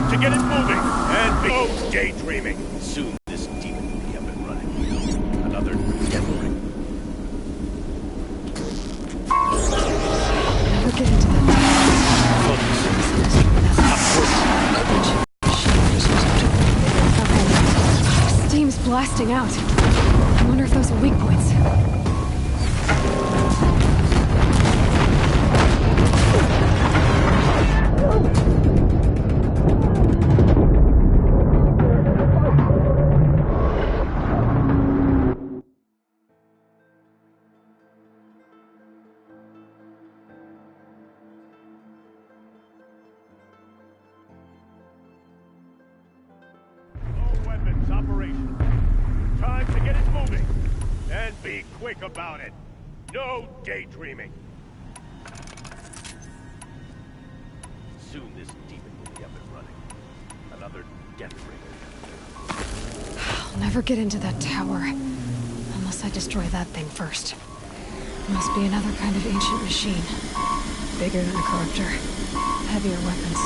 Time to get it moving and be daydreaming. Soon this demon will be up and running. Another death ring. Never get into that. Okay. Steam's blasting out. I wonder if those are weak points. Operation. Time to get it moving. And be quick about it. No daydreaming. Soon this demon will be up and running. Another death bringer. I'll never get into that tower. Unless I destroy that thing first. Must be another kind of ancient machine. Bigger than a corruptor. Heavier weapons.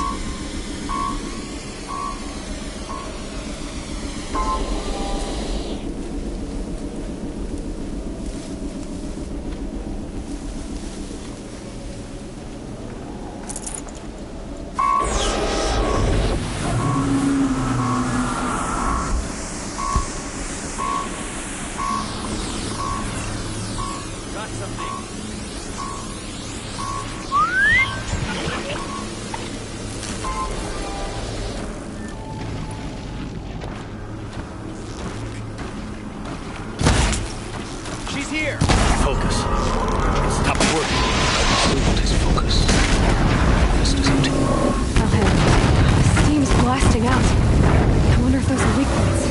Here! Focus. Stop working. Still want his focus. Fist is empty. I'll handle it. The steam's blasting out. I wonder if those are weak points.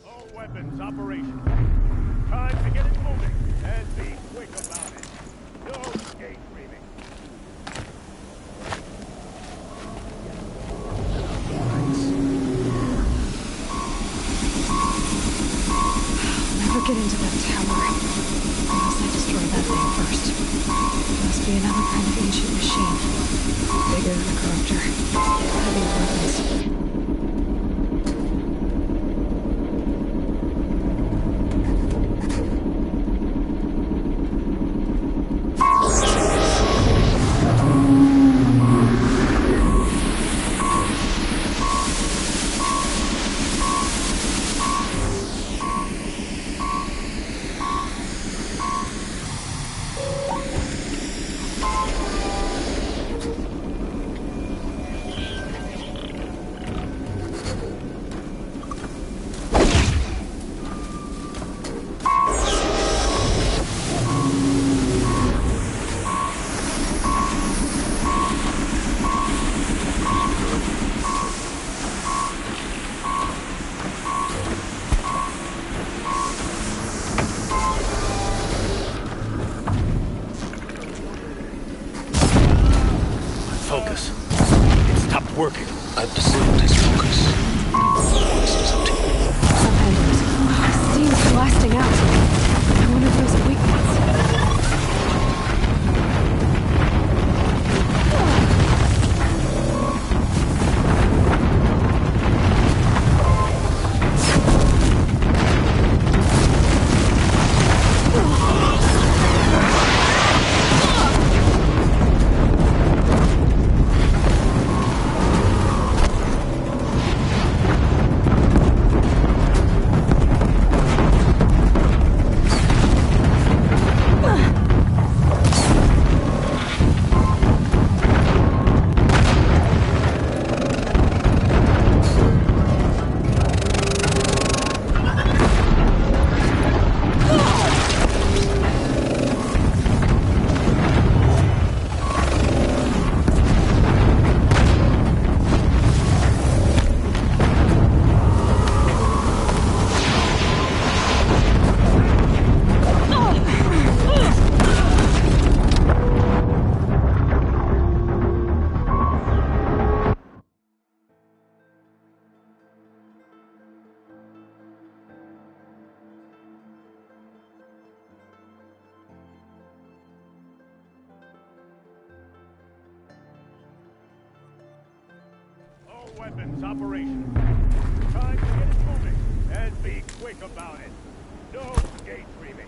All weapons operation. Time to get it moving and be quick about it. No daydreaming. Never get into that tower. Unless I destroy that thing first. Must be another kind of ancient machine. Bigger than a corruptor. Heavier weapons. weapons operation. Time to get it moving and be quick about it. No daydreaming.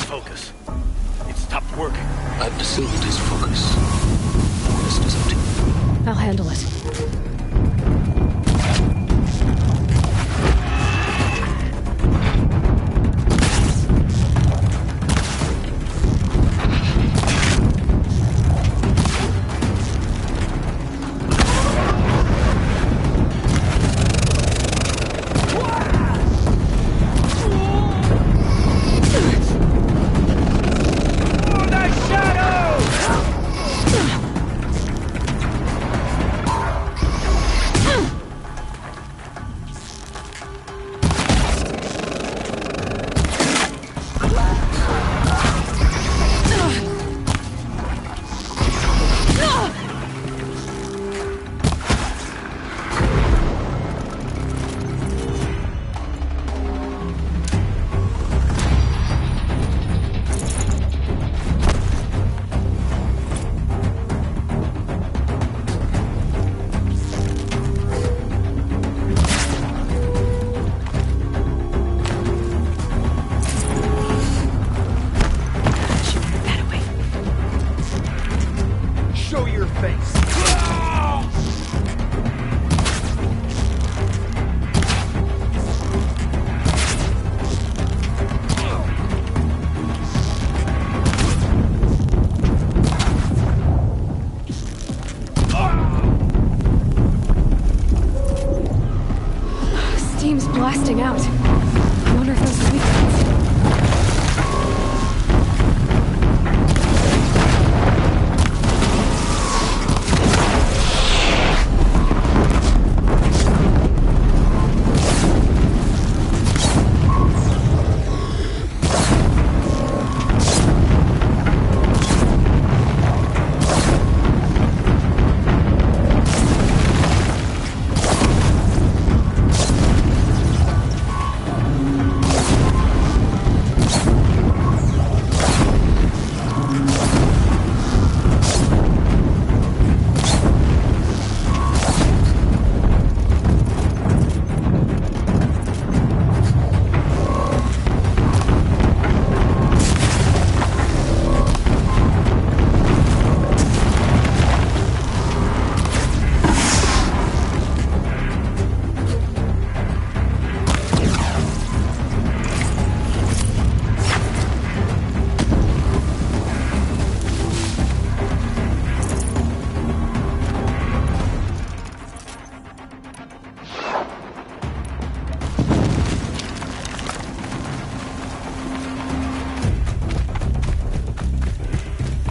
Focus. It stopped working. I've disabled his focus. The rest is up to you. I'll handle it. Steam's blasting out. I wonder if those are weak points.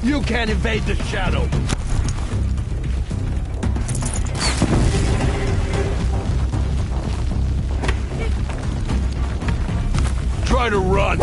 You can't evade the shadow! Try to run!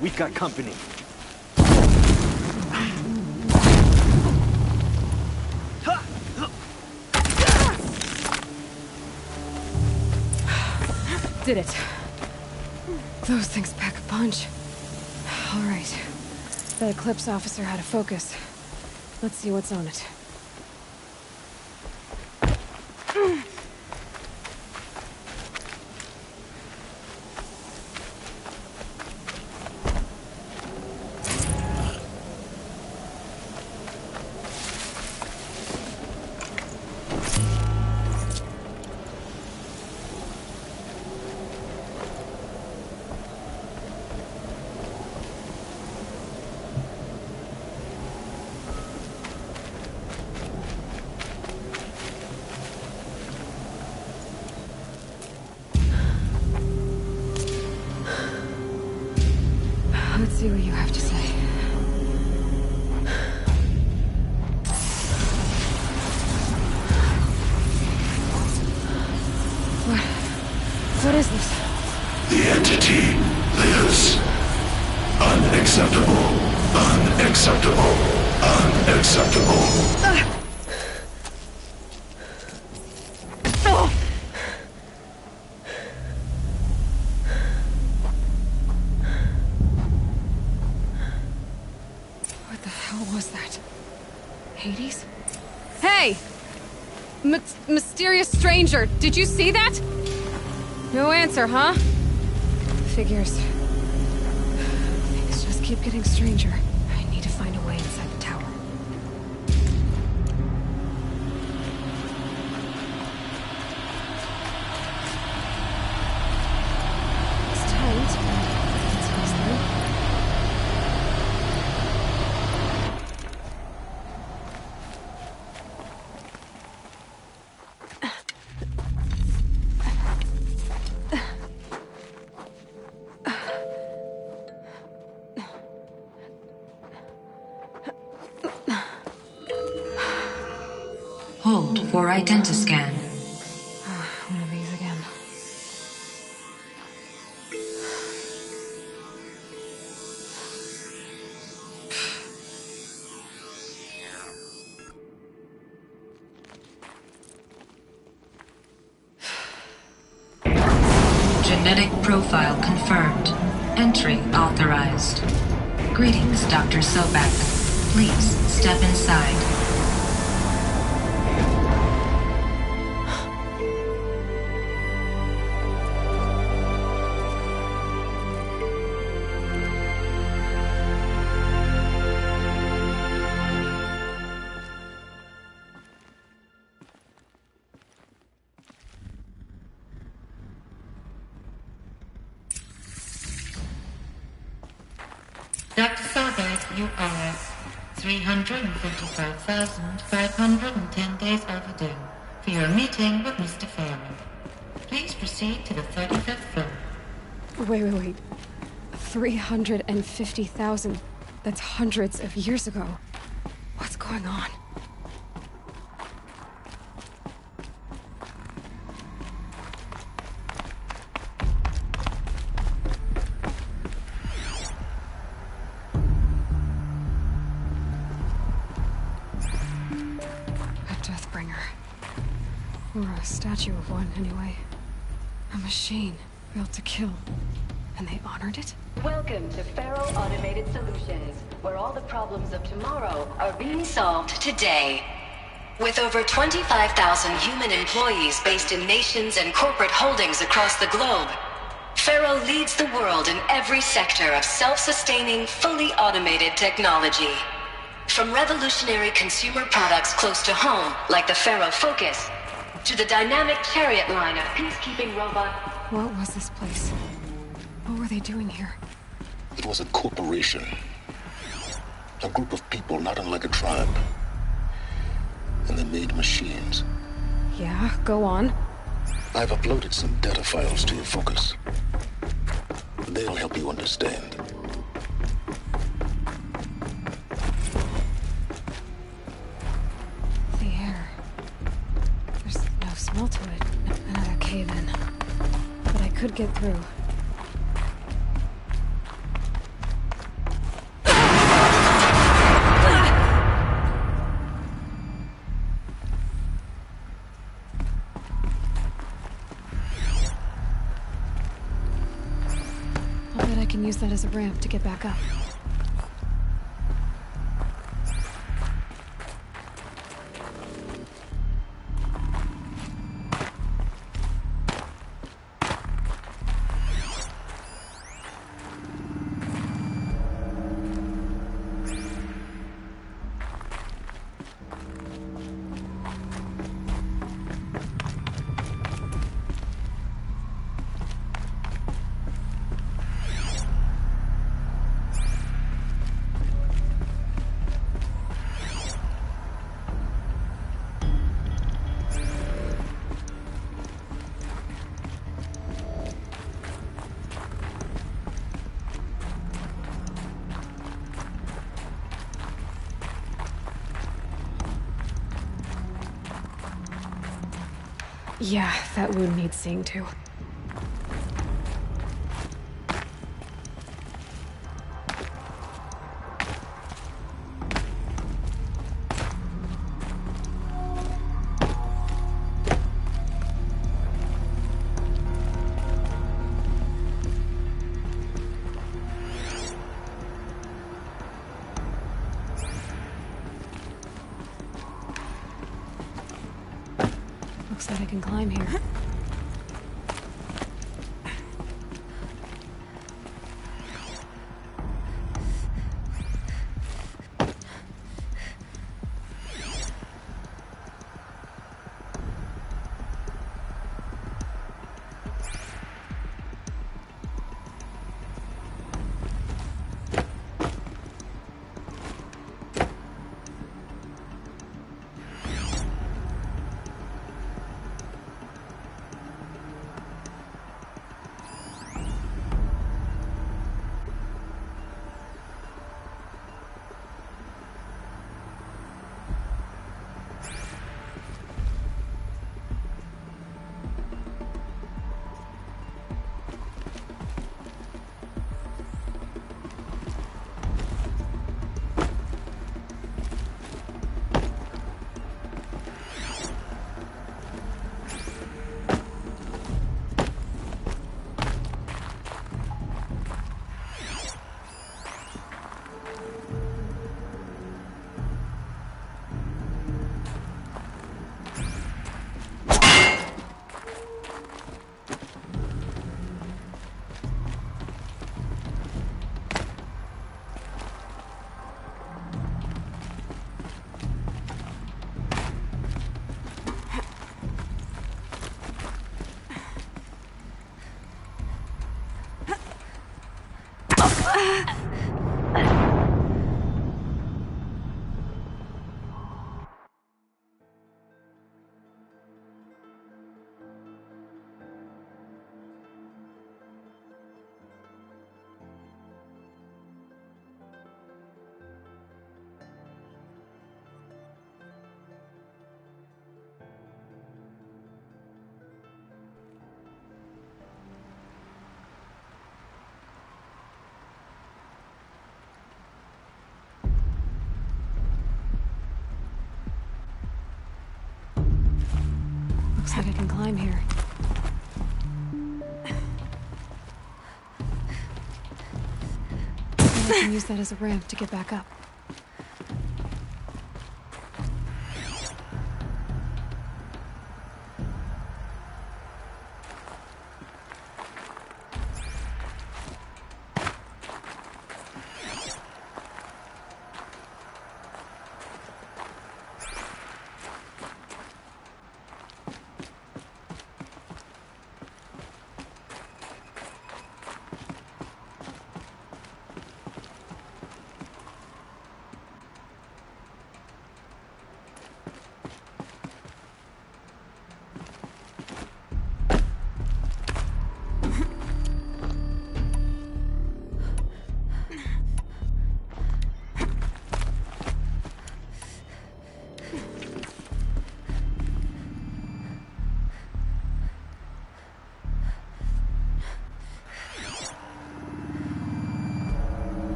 We got company. Did it. Those things pack a punch. All right. That Eclipse officer had a focus. Let's see what's on it. Let's see what you have to say. What is this? The entity lives. Unacceptable. Unacceptable. Unacceptable. What the hell was that? Hades? Hey! Mysterious stranger, did you see that? No answer, huh? Figures. Things just keep getting stranger. I need to find a way inside the tower. It's tight, but it's almost through. Hold for identiscan. One of these again. Genetic profile confirmed. Entry authorized. Greetings, Dr. Sobek. Please step inside. Dr. Sobek, you are 355,510 days overdue for your meeting with Mr. Farrell. Please proceed to the 35th floor. Wait. 350,000. That's hundreds of years ago. What's going on? A Deathbringer. Or a statue of one, anyway. A machine built to kill. And they honored it? Welcome to Faro Automated Solutions, where all the problems of tomorrow are being solved today. With over 25,000 human employees based in nations and corporate holdings across the globe, Faro leads the world in every sector of self-sustaining, fully automated technology. From revolutionary consumer products close to home, like the Faro Focus, to the dynamic Chariot line of peacekeeping robots. What was this place? What were they doing here? It was a corporation. A group of people not unlike a tribe. And they made machines. Yeah, go on. I've uploaded some data files to your Focus. They'll help you understand. The air. There's no smell to it. Another cave-in. But I could get through. can use that as a ramp to get back up. Yeah, that wound needs seeing too. Looks like I can climb here. Looks like I can climb here. I can use that as a ramp to get back up.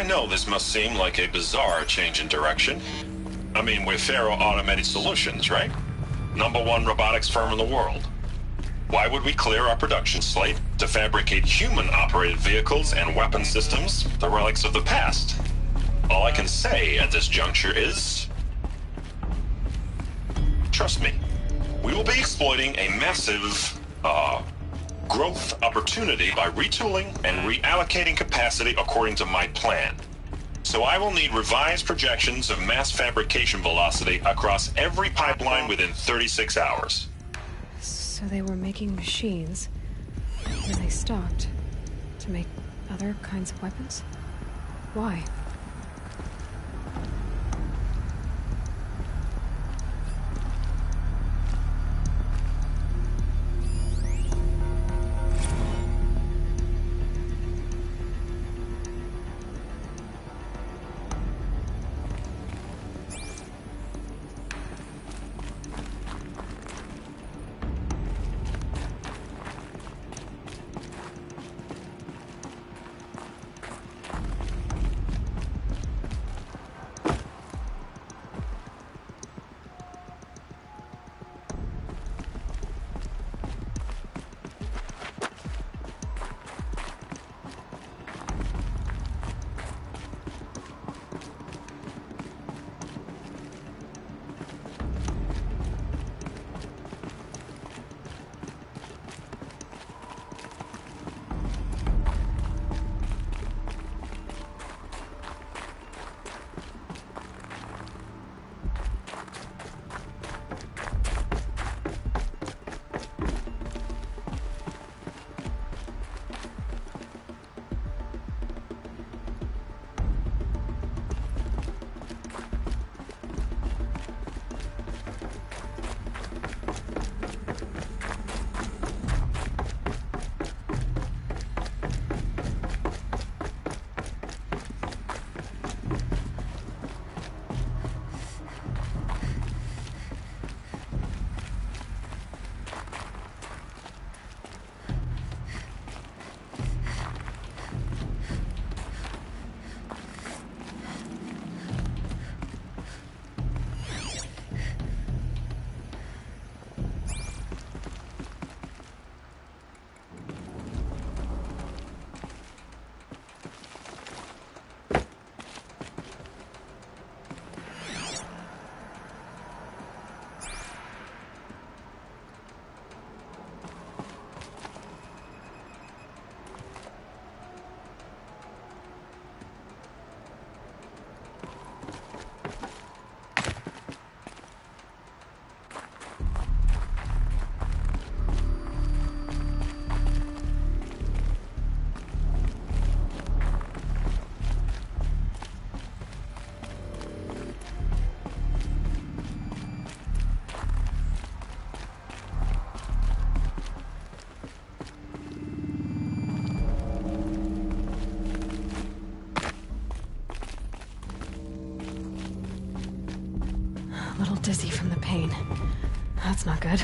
know this must seem like a bizarre change in direction. I mean, we're Faro Automated Solutions, right? #1 robotics firm in the world. Why would we clear our production slate to fabricate human-operated vehicles and weapon systems, the relics of the past? All I can say at this juncture is... trust me, we will be exploiting a massive, growth opportunity by retooling and reallocating capacity according to my plan. So I will need revised projections of mass fabrication velocity across every pipeline within 36 hours. So they were making machines, and they stopped to make other kinds of weapons? Why? A little dizzy from the pain. That's not good.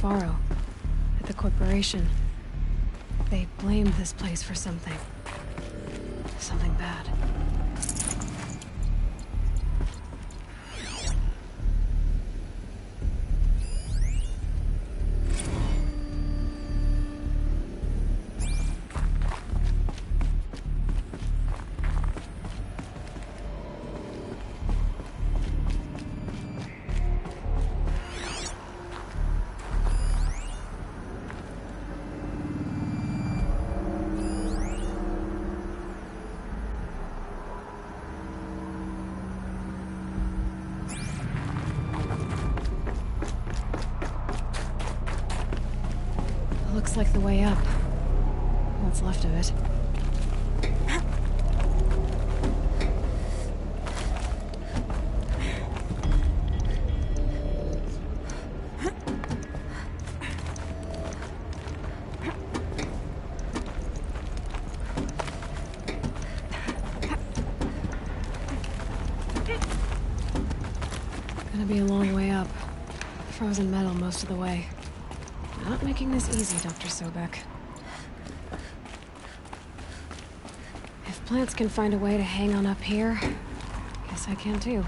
Faro, at the corporation. They blamed this place for something. Something bad. Looks like the way up. What's left of it. Gonna be a long way up. Frozen metal most of the way. Not making this easy, Dr. Sobek. If plants can find a way to hang on up here, guess I can too.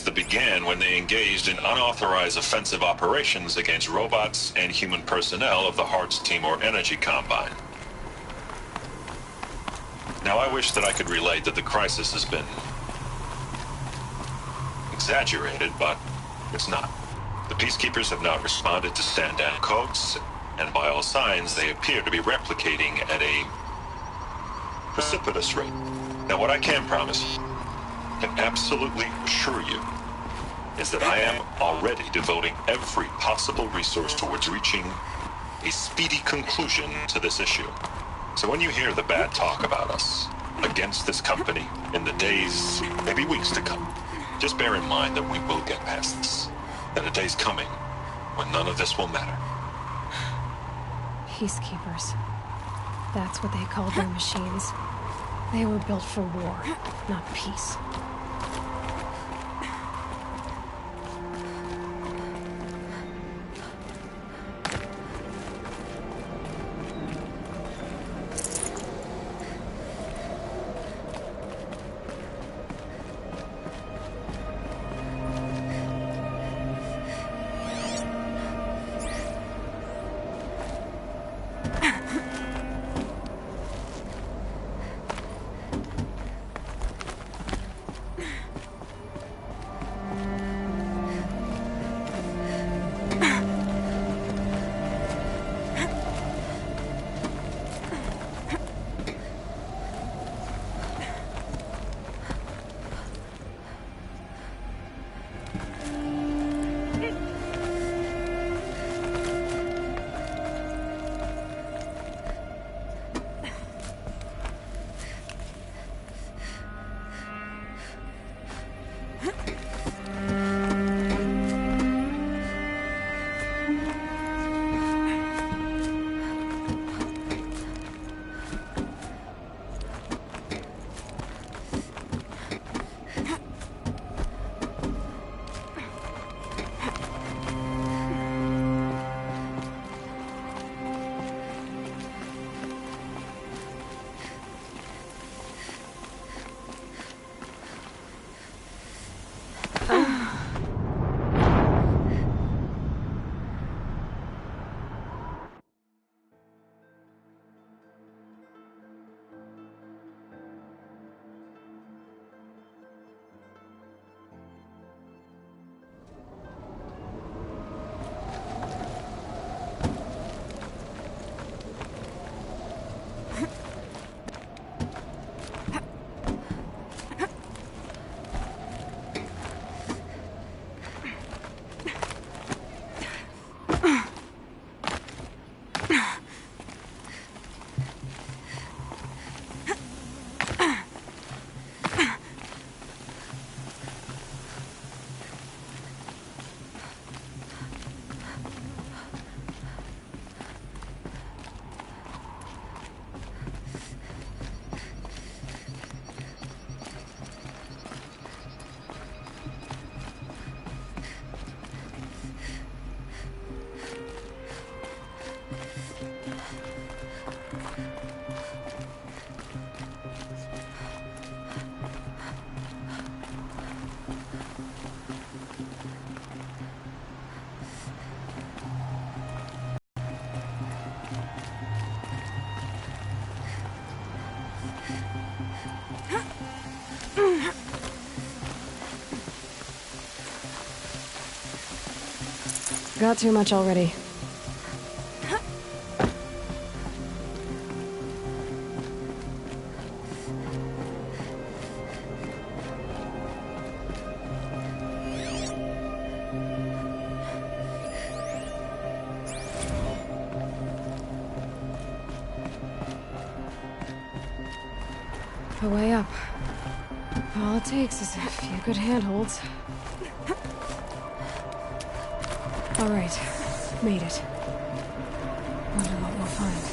That began when they engaged in unauthorized offensive operations against robots and human personnel of the Hearts Timor Energy Combine. Now, I wish that I could relate that the crisis has been exaggerated, but it's not. The Peacekeepers have not responded to stand-down codes, and by all signs, they appear to be replicating at a precipitous rate. Now, what I can promise you, can absolutely assure you, is that I am already devoting every possible resource towards reaching a speedy conclusion to this issue. So when you hear the bad talk about us against this company in the days, maybe weeks to come, just bear in mind that we will get past this. That a day's coming when none of this will matter. Peacekeepers. That's what they called their machines. They were built for war, not peace. Got too much already. A way up. All it takes is a few good handholds. All right, made it. Wonder what we'll find.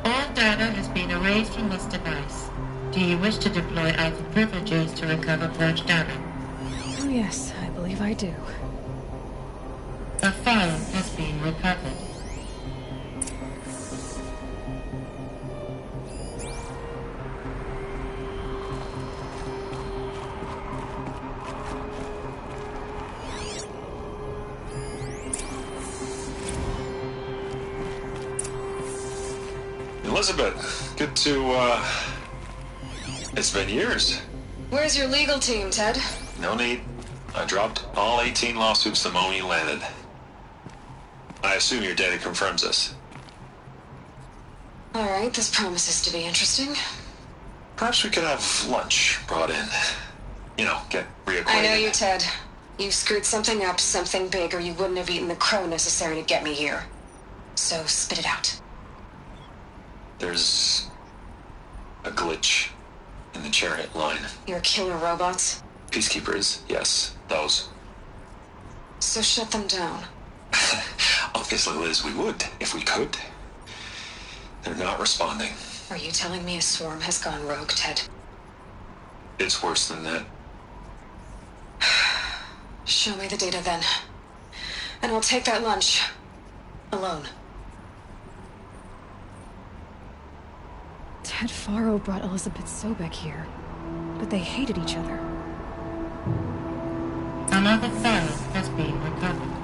All data has been erased from this device. Do you wish to deploy Alpha privileges to recover purged data? Oh yes, I believe I do. A file has been recovered. Elizabeth, good to, it's been years. Where's your legal team, Ted? No need. I dropped all 18 lawsuits the moment you landed. I assume your data confirms this. All right, this promises to be interesting. Perhaps we could have lunch brought in. You know, get reacquainted. I know you, Ted. You screwed something up, something big, or you wouldn't have eaten the crow necessary to get me here. So spit it out. There's a glitch in the chariot line. Your killer robots? Peacekeepers, yes, those. So shut them down. Obviously, Liz, we would, if we could. They're not responding. Are you telling me a swarm has gone rogue, Ted? It's worse than that. Show me the data then. And I'll take that lunch. Alone. Ted Faro brought Elizabeth Sobek here, but they hated each other. Another file has been recovered.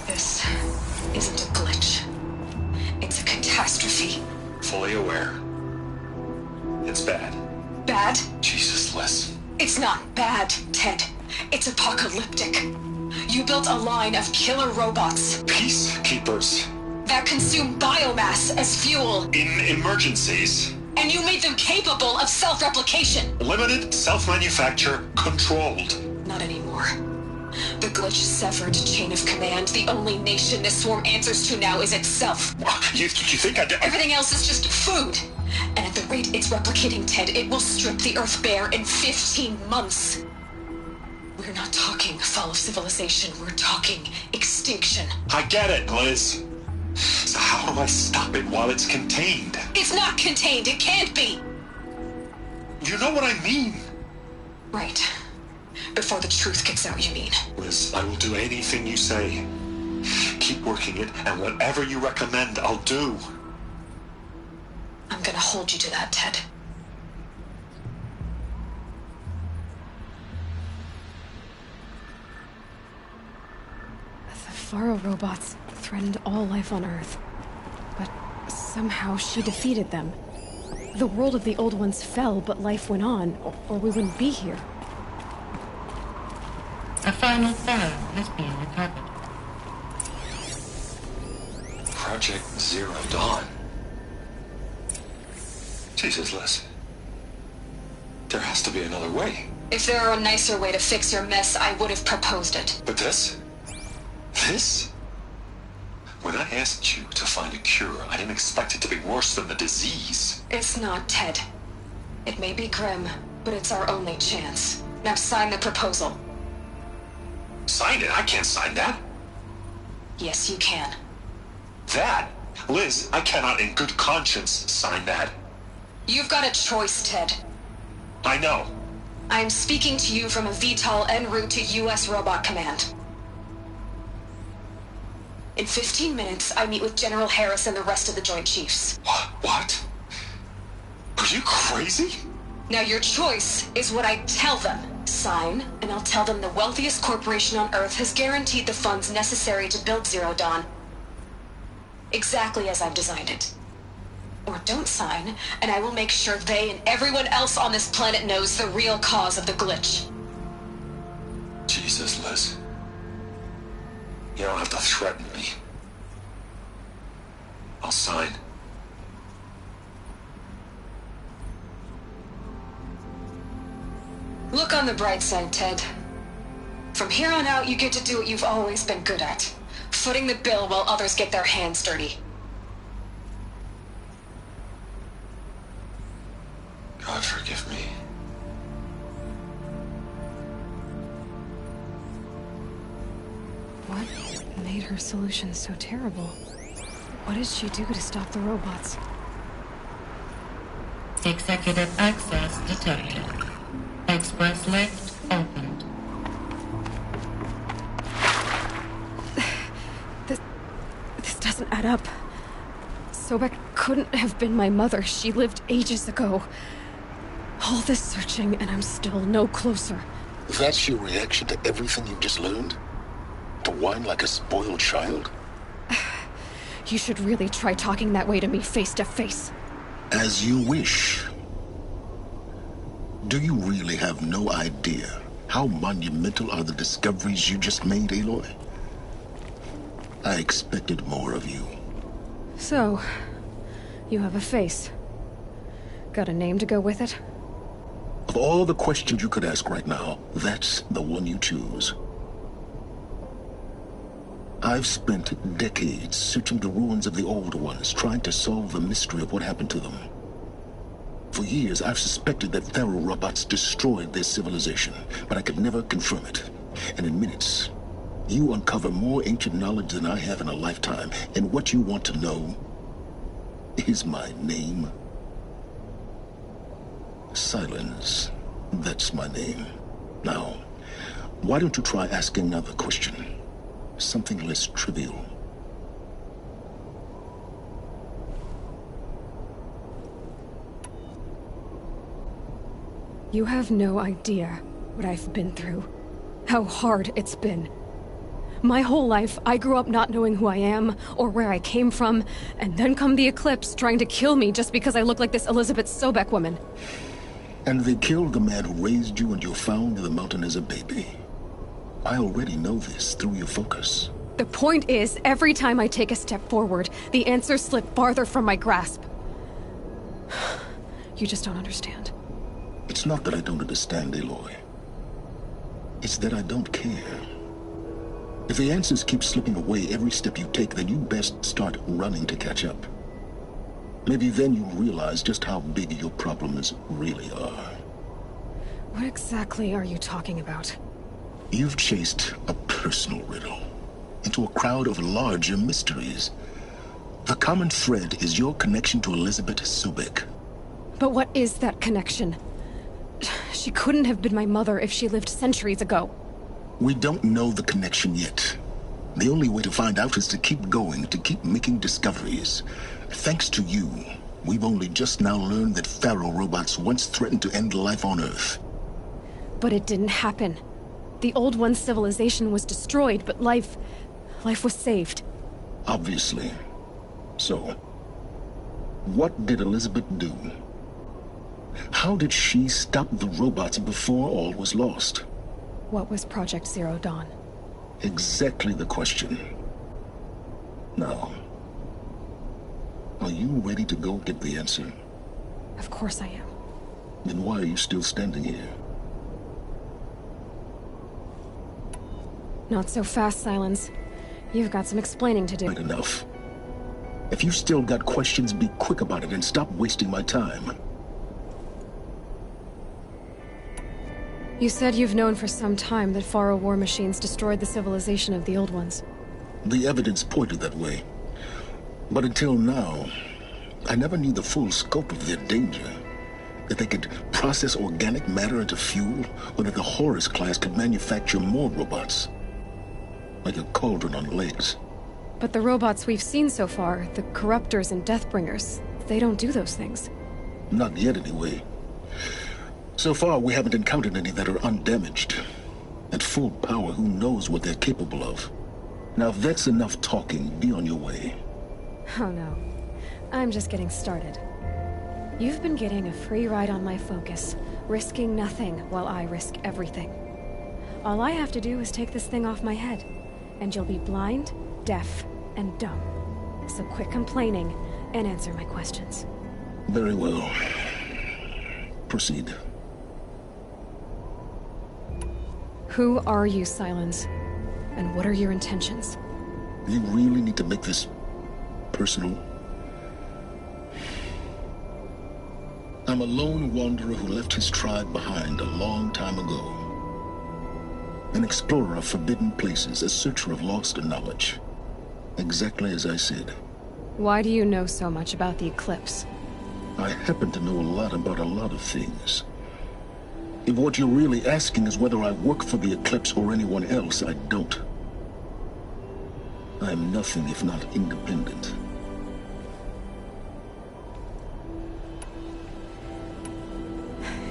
This isn't a glitch. It's a catastrophe. Fully aware. It's bad. Bad? Jesus, Liz. It's not bad, Ted. It's apocalyptic. You built a line of killer robots Peacekeepers. that consume biomass as fuel, In emergencies. and you made them capable of self-replication. Limited, self-manufacture, controlled. Not anymore. The glitch severed chain of command. The only nation this swarm answers to now is itself. You think I did? Everything else is just food. And at the rate it's replicating, Ted, it will strip the Earth bare in 15 months. We're not talking fall of civilization. We're talking extinction. I get it, Liz. So how do I stop it while it's contained? It's not contained. It can't be. You know what I mean. Right. Before the truth gets out, you mean? Liz, I will do anything you say. Keep working it, and whatever you recommend, I'll do. I'm gonna hold you to that, Ted. The Faro robots threatened all life on Earth. But somehow she defeated them. The world of the old ones fell, but life went on, or we wouldn't be here. A final Pharaoh has been recovered. Project Zero Dawn. Jesus, Liz. There has to be another way. If there were a nicer way to fix your mess, I would have proposed it. But this? This? When I asked you to find a cure, I didn't expect it to be worse than the disease. It's not, Ted. It may be grim, but it's our only chance. Now sign the proposal. Sign it? I can't sign that. Yes, you can. That? Liz, I cannot in good conscience sign that. You've got a choice, Ted. I know. I'm speaking to you from a VTOL en route to U.S. Robot Command. In 15 minutes, I meet with General Harris and the rest of the Joint Chiefs. What? Are you crazy? Now your choice is what I tell them. Sign, and I'll tell them the wealthiest corporation on Earth has guaranteed the funds necessary to build Zero Dawn. Exactly as I've designed it. Or don't sign, and I will make sure they and everyone else on this planet knows the real cause of the glitch. Jesus, Liz. You don't have to threaten me. I'll sign. Look on the bright side, Ted. From here on out, you get to do what you've always been good at. Footing the bill while others get their hands dirty. God forgive me. What made her solution so terrible? What did she do to stop the robots? Executive access detected. Express lift opened. This doesn't add up. Sobek couldn't have been my mother. She lived ages ago. All this searching, and I'm still no closer. That's your reaction to everything you've just learned? To whine like a spoiled child? You should really try talking that way to me face to face. As you wish. Do you really have no idea how monumental are the discoveries you just made, Aloy? I expected more of you. So, you have a face. Got a name to go with it? Of all the questions you could ask right now, that's the one you choose. I've spent decades searching the ruins of the old ones, trying to solve the mystery of what happened to them. For years, I've suspected that Faro robots destroyed their civilization, but I could never confirm it. And in minutes, you uncover more ancient knowledge than I have in a lifetime, and what you want to know is my name. Silence. That's my name. Now, why don't you try asking another question? Something less trivial. You have no idea what I've been through. How hard it's been. My whole life, I grew up not knowing who I am, or where I came from, and then come the Eclipse trying to kill me just because I look like this Elizabeth Sobek woman. And they killed the man who raised you and you found in the mountain as a baby. I already know this through your focus. The point is, every time I take a step forward, the answers slip farther from my grasp. You just don't understand. It's not that I don't understand, Aloy. It's that I don't care. If the answers keep slipping away every step you take, then you best start running to catch up. Maybe then you'll realize just how big your problems really are. What exactly are you talking about? You've chased a personal riddle into a crowd of larger mysteries. The common thread is your connection to Elizabeth Sobek. But what is that connection? She couldn't have been my mother if she lived centuries ago. We don't know the connection yet. The only way to find out is to keep going, to keep making discoveries. Thanks to you, we've only just now learned that Pharaoh robots once threatened to end life on Earth. But it didn't happen. The Old One's civilization was destroyed, but life was saved. Obviously. So, what did Elizabeth do? How did she stop the robots before all was lost? What was Project Zero Dawn? Exactly the question. Now, are you ready to go get the answer? Of course I am. Then why are you still standing here? Not so fast, Silence. You've got some explaining to do. Right enough. If you still got questions, be quick about it and stop wasting my time. You said you've known for some time that Pharaoh war machines destroyed the civilization of the Old Ones. The evidence pointed that way. But until now, I never knew the full scope of their danger. That they could process organic matter into fuel, or that the Horus class could manufacture more robots. Like a cauldron on legs. But the robots we've seen so far, the Corruptors and Deathbringers, they don't do those things. Not yet, anyway. So far, we haven't encountered any that are undamaged. At full power, who knows what they're capable of? Now, if that's enough talking, be on your way. Oh no. I'm just getting started. You've been getting a free ride on my focus, risking nothing while I risk everything. All I have to do is take this thing off my head, and you'll be blind, deaf, and dumb. So quit complaining and answer my questions. Very well. Proceed. Who are you, Silence? And what are your intentions? You really need to make this personal? I'm a lone wanderer who left his tribe behind a long time ago. An explorer of forbidden places, a searcher of lost knowledge. Exactly as I said. Why do you know so much about the Eclipse? I happen to know a lot about a lot of things. If what you're really asking is whether I work for the Eclipse or anyone else, I don't. I am nothing if not independent.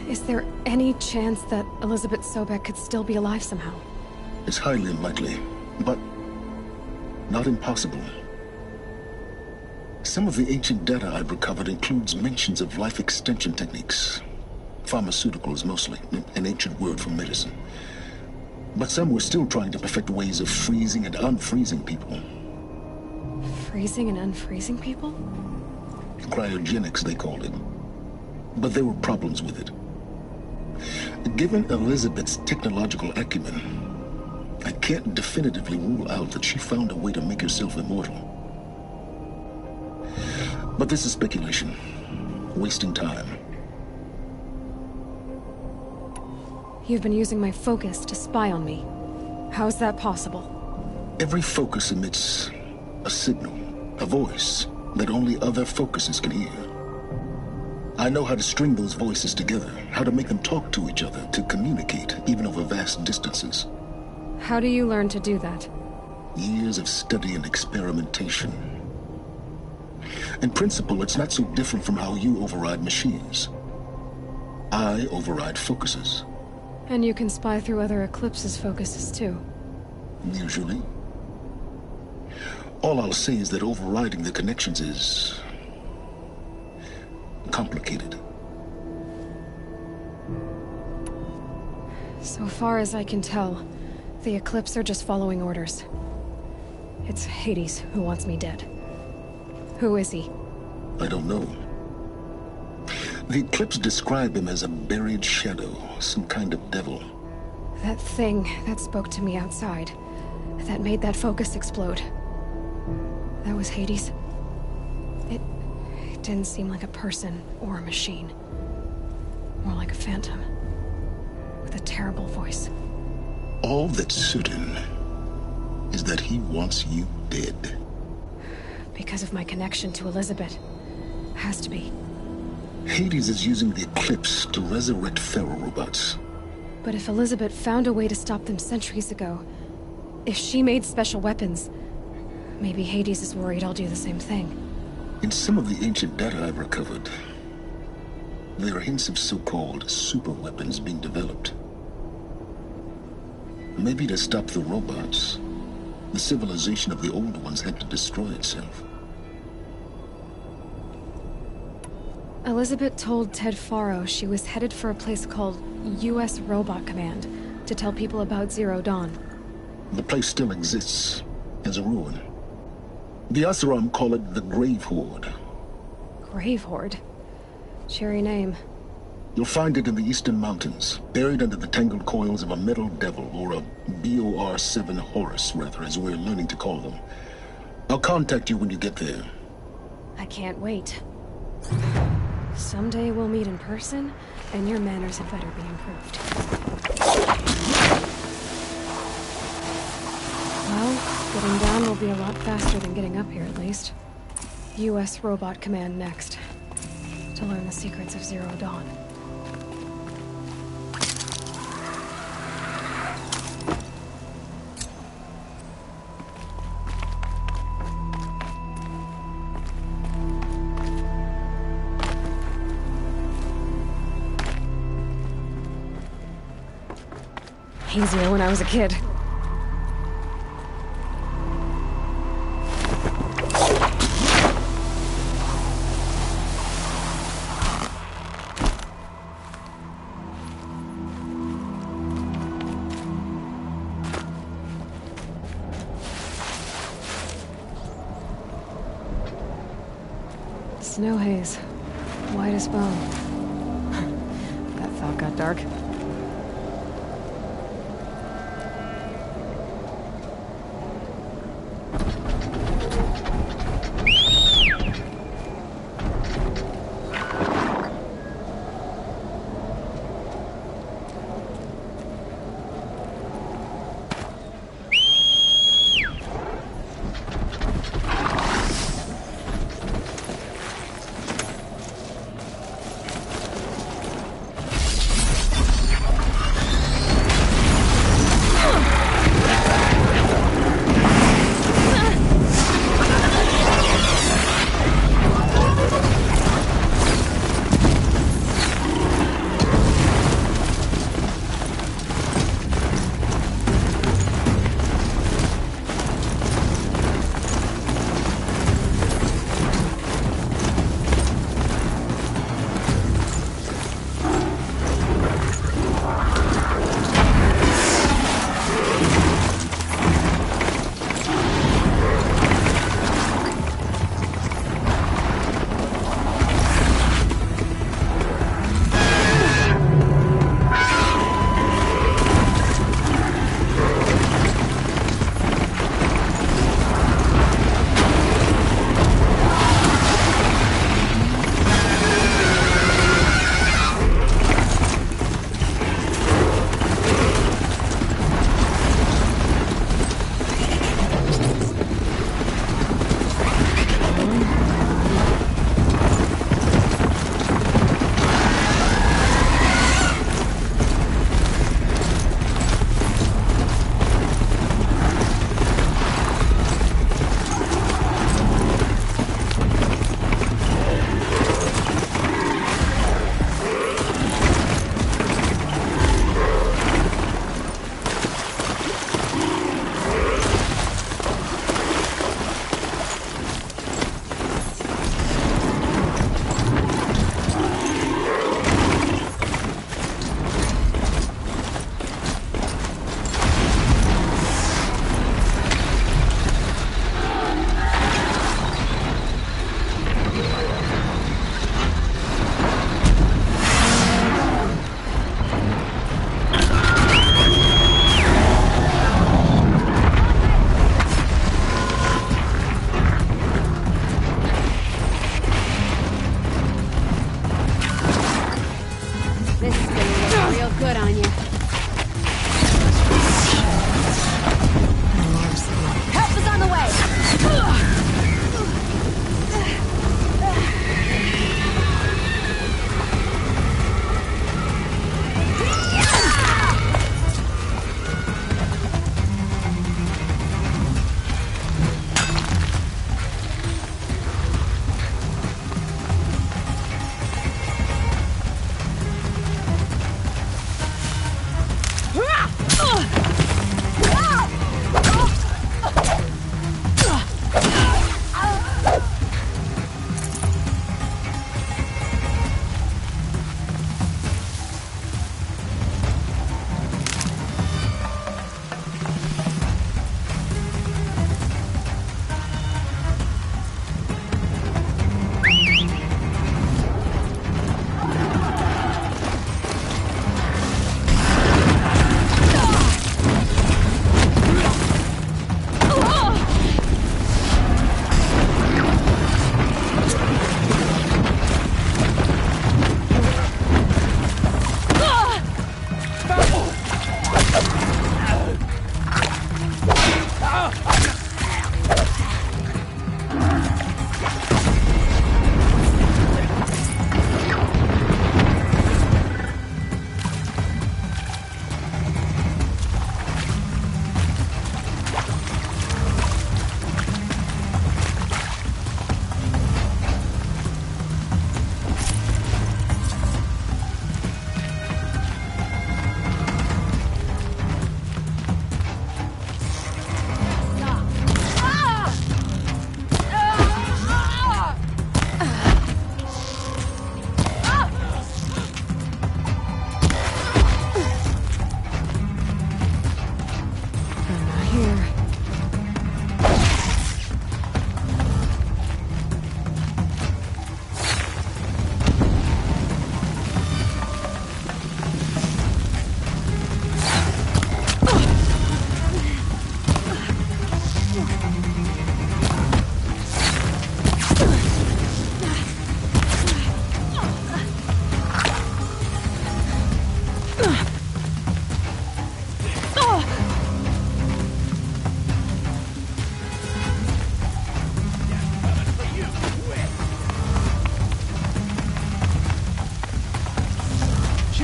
Is there any chance that Elizabeth Sobek could still be alive somehow? It's highly unlikely, but not impossible. Some of the ancient data I've recovered includes mentions of life extension techniques. Pharmaceuticals, mostly, an ancient word for medicine. But some were still trying to perfect ways of freezing and unfreezing people. Freezing and unfreezing people? Cryogenics, they called it. But there were problems with it. Given Elizabeth's technological acumen, I can't definitively rule out that she found a way to make herself immortal. But this is speculation. Wasting time. You've been using my focus to spy on me. How's that possible? Every focus emits a signal, a voice, that only other focuses can hear. I know how to string those voices together, how to make them talk to each other, to communicate, even over vast distances. How do you learn to do that? Years of study and experimentation. In principle, it's not so different from how you override machines. I override focuses. And you can spy through other Eclipse's focuses too. Usually. All I'll say is that overriding the connections is complicated. So far as I can tell, the Eclipse are just following orders. It's Hades who wants me dead. Who is he? I don't know. The Eclipse describe him as a buried shadow, some kind of devil. That thing that spoke to me outside. that made that focus explode. That was Hades. It didn't seem like a person or a machine. More like a phantom. With a terrible voice. All that's certain is that he wants you dead. Because of my connection to Elizabeth. Has to be. Hades is using the eclipse to resurrect feral robots. But if Elizabeth found a way to stop them centuries ago, if she made special weapons, maybe Hades is worried I'll do the same thing. In some of the ancient data I've recovered, there are hints of so-called super weapons being developed. Maybe to stop the robots, the civilization of the old ones had to destroy itself. Elizabeth told Ted Faro she was headed for a place called U.S. Robot Command to tell people about Zero Dawn. The place still exists, as a ruin. The Asaram call it the Grave Horde. Grave Horde? Cheery name. You'll find it in the eastern mountains, buried under the tangled coils of a metal devil, or a BOR-7 Horus, rather, as we're learning to call them. I'll contact you when you get there. I can't wait. Someday we'll meet in person, and your manners had better be improved. Well, getting down will be a lot faster than getting up here, at least. U.S. Robot Command next. To learn the secrets of Zero Dawn. Easier when I was a kid. Snow haze. White as bone. That thought got dark.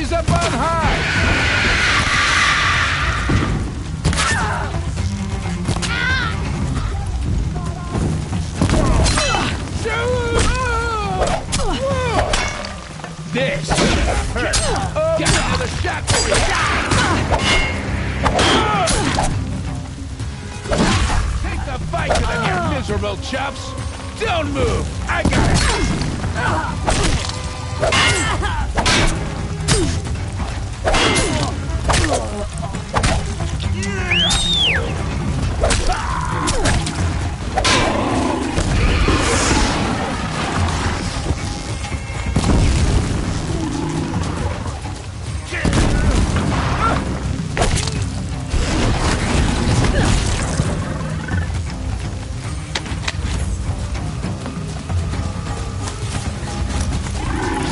Enemies up on high! This hurt. Oh, got another shot for you. Take the fight to them, you miserable chumps. Don't move. I got it.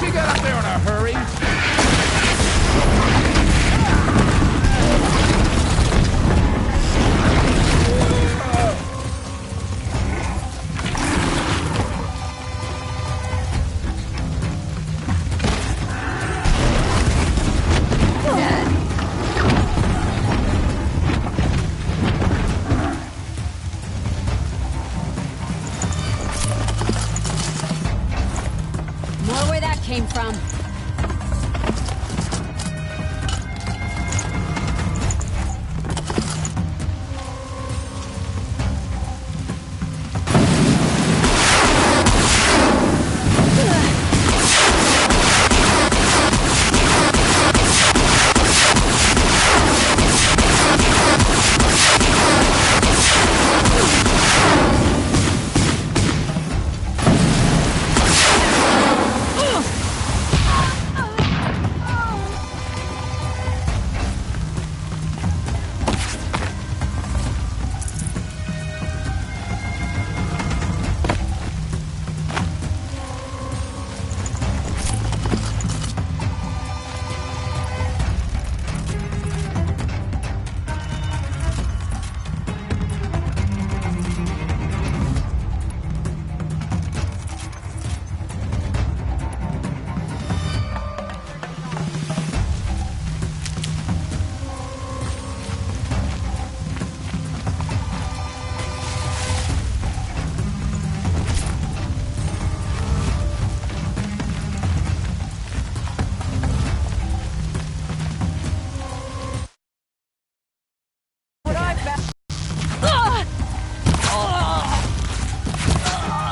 She got up there in a hurry. More where that came from.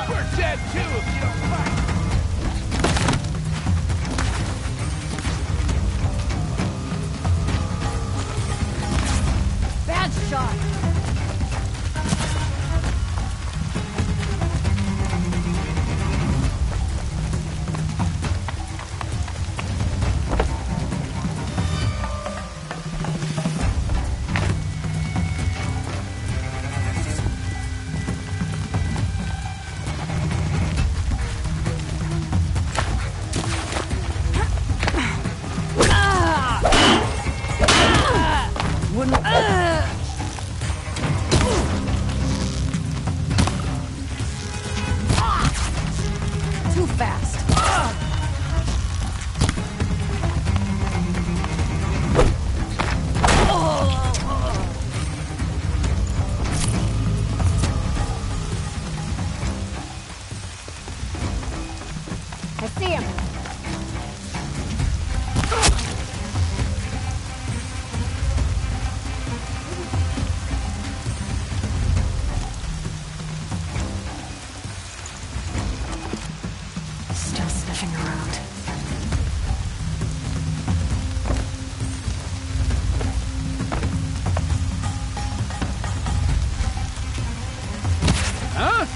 We're dead too if you don't fight. Bad shot. Too fast. I see him. Still sniffing around. Huh?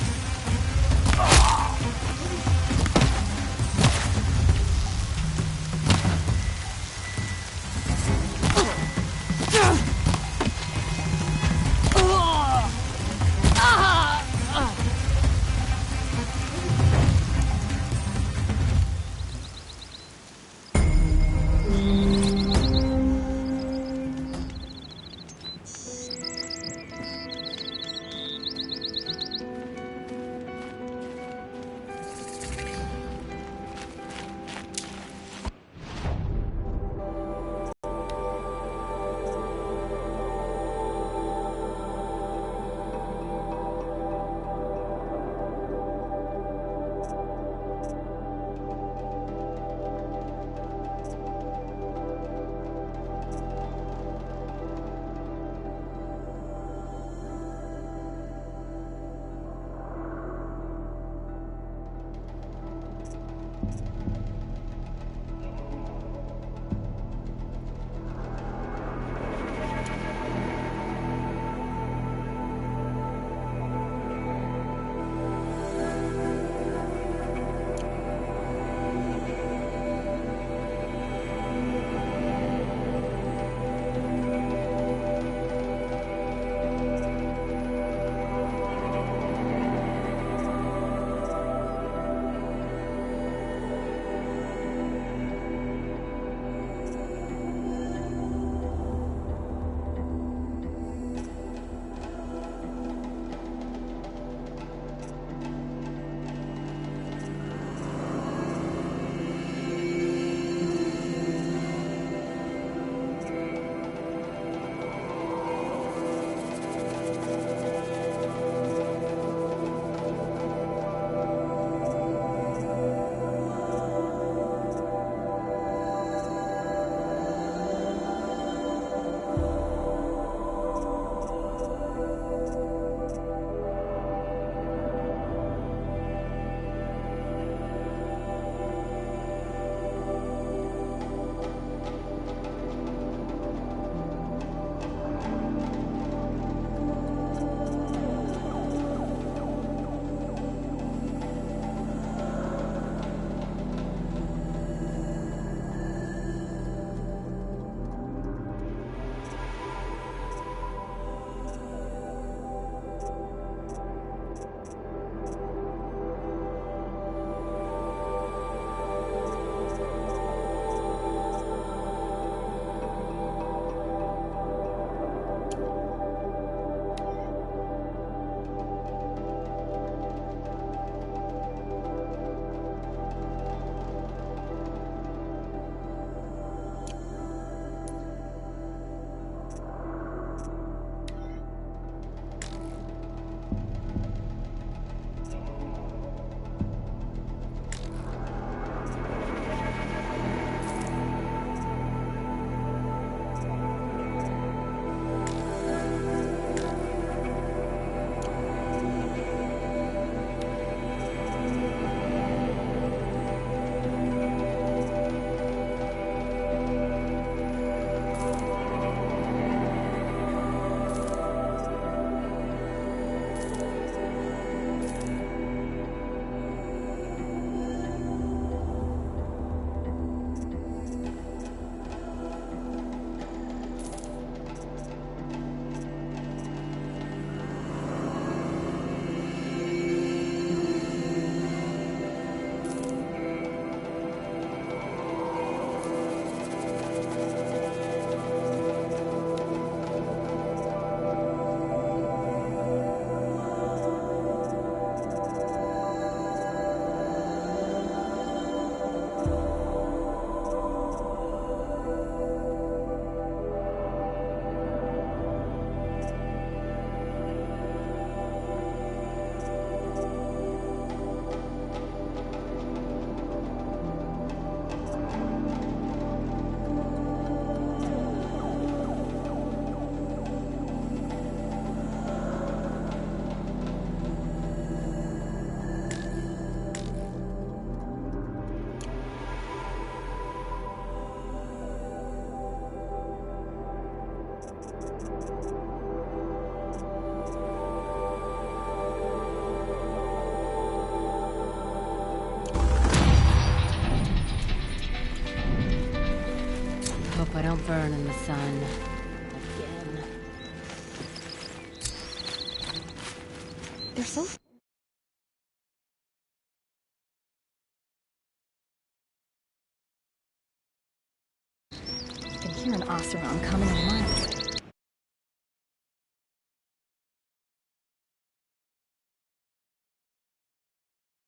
burn in the sun. Again. They're so... I can hear an Oseram coming in miles.